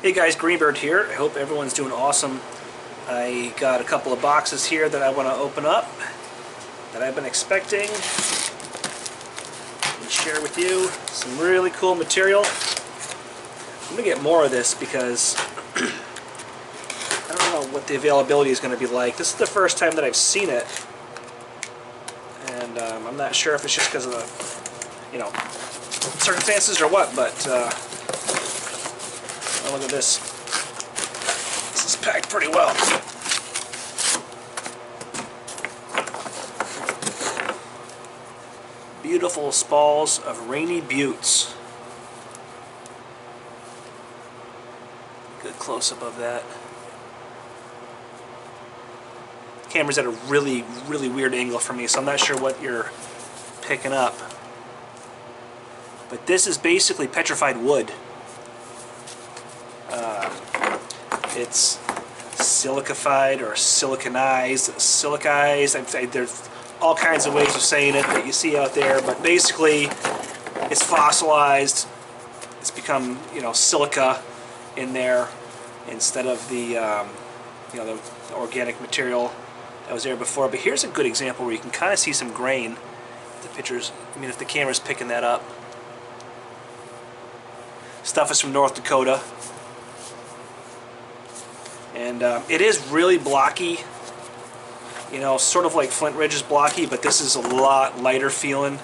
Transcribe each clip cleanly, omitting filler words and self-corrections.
Hey guys, Greenbird here. I hope everyone's doing awesome. I got a couple of boxes here that I want to open up that I've been expecting and share with you. Some really cool material. I'm going to get more of this because I don't know what the availability is going to be like. This is the first time that I've seen it, and I'm not sure if it's just because of the, circumstances or what, but oh, look at this. This is packed pretty well. Beautiful spalls of rainy buttes. Good close-up of that. The camera's at a really weird angle for me, so I'm not sure what you're picking up. But this is basically petrified wood. It's silicified or siliconized, silicized. There's all kinds of ways of saying it that you see out there, but basically it's fossilized. It's become, silica in there instead of the, the organic material that was there before. But here's a good example where you can kind of see some grain. The pictures, if the camera's picking that up. Stuff is from North Dakota. And it is really blocky, sort of like Flint Ridge is blocky, but this is a lot lighter feeling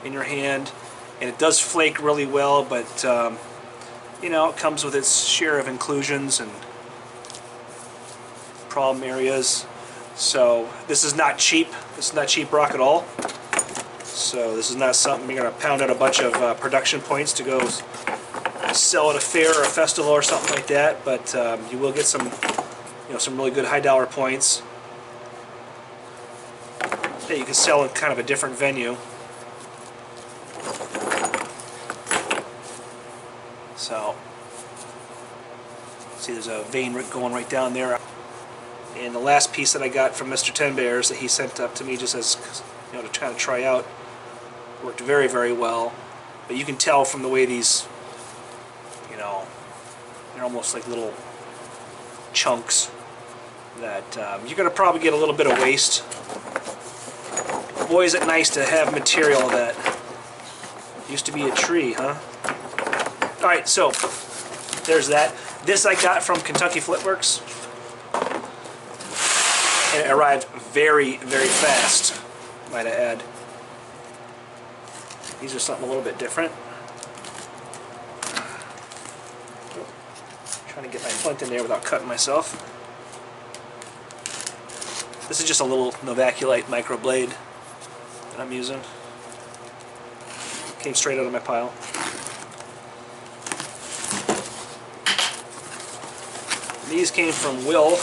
in your hand, and it does flake really well, but it comes with its share of inclusions and problem areas. So this is not cheap. This is not cheap rock at all. So this is not something you're going to pound out a bunch of production points to go sell at a fair or a festival or something like that, but you will get some some really good high dollar points that you can sell in kind of a different venue. So see, there's a vein going right down there. And the last piece that I got from Mr. Ten Bears that he sent up to me just as to kind of try out worked very well. But you can tell from the way these they're almost like little chunks that you're going to probably get a little bit of waste. Boy, is it nice to have material that used to be a tree, huh? Alright, so there's that. This I got from Kentucky Flint Works, and it arrived very fast, might I add. These are something a little bit different. Trying to get my flint in there without cutting myself. This is just a little Novaculite microblade that I'm using. Came straight out of my pile. These came from Will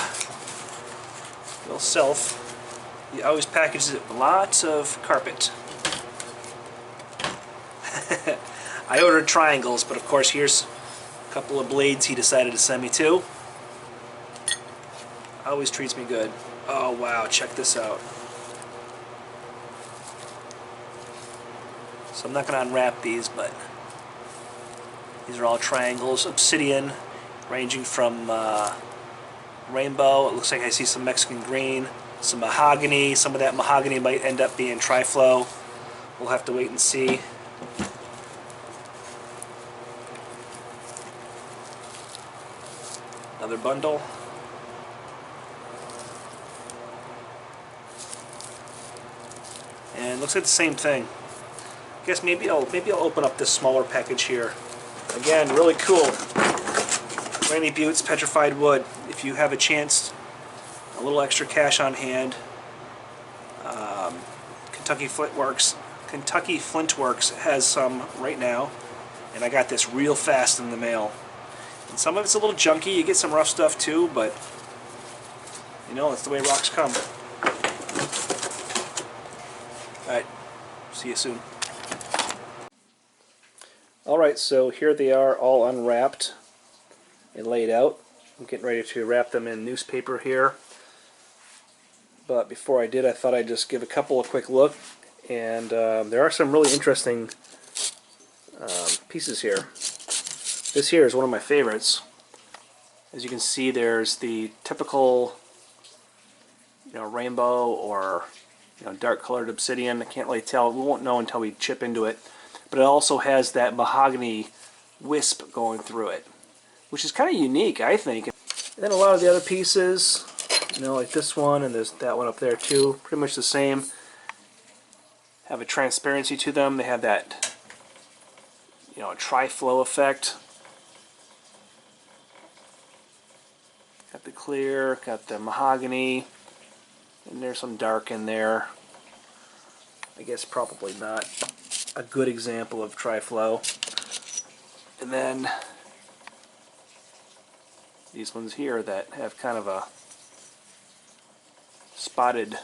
Self. He always packages it with lots of carpet. I ordered triangles, but of course here's a couple of blades he decided to send me too. Always treats me good. Oh wow, check this out. So I'm not going to unwrap these, but these are all triangles. Obsidian, ranging from rainbow. It looks like I see some Mexican green, some mahogany. Some of that mahogany might end up being triflow. We'll have to wait and see. Another bundle. And it looks like the same thing. I guess maybe I'll open up this smaller package here. Again, really cool. Rainy Buttes Petrified Wood. If you have a chance, a little extra cash on hand. Kentucky Flint Works has some right now, and I got this real fast in the mail. And some of it's a little junky. You get some rough stuff too, but that's the way rocks come. Alright, see you soon. Alright, so here they are all unwrapped and laid out. I'm getting ready to wrap them in newspaper here. But before I did, I thought I'd just give a couple of quick look. And there are some really interesting pieces here. This here is one of my favorites. As you can see, there's the typical, rainbow or dark colored obsidian. I can't really tell. We won't know until we chip into it. But it also has that mahogany wisp going through it, which is kind of unique, I think. And then a lot of the other pieces, like this one and there's that one up there too, pretty much the same. Have a transparency to them. They have that, a tri-flow effect. Got the clear, got the mahogany, and there's some dark in there. I guess probably not a good example of tri-flow. And then these ones here that have kind of a spotted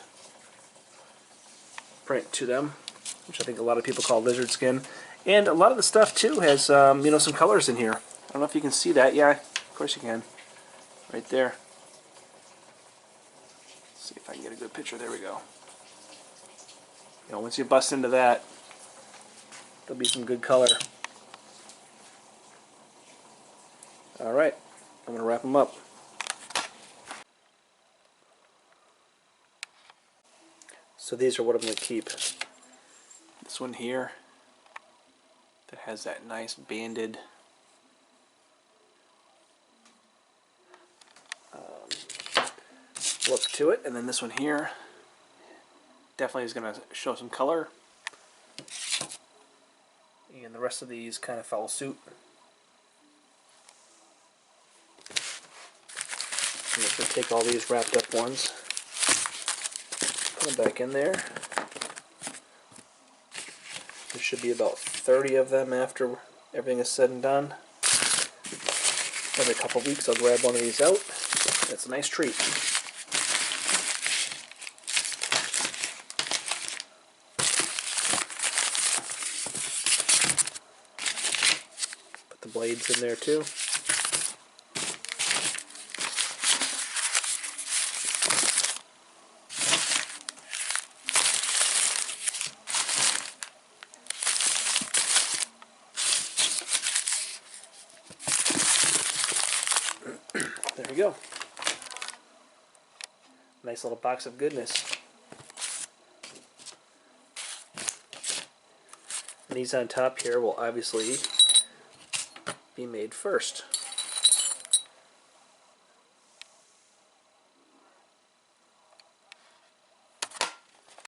print to them, which I think a lot of people call lizard skin. And a lot of the stuff too has some colors in here. I don't know if you can see that. Yeah, of course you can. Right there. Let's see if I can get a good picture. There we go. Once you bust into that, there'll be some good color. Alright, I'm going to wrap them up. So these are what I'm going to keep. This one here that has that nice banded look to it, and then this one here definitely is going to show some color, and the rest of these kind of follow suit. I'm just going to take all these wrapped up ones, put them back in there. There should be about 30 of them after everything is said and done. Every couple of weeks I'll grab one of these out. That's a nice treat. Put the blades in there too. There we go. Nice little box of goodness. And these on top here will obviously be made first.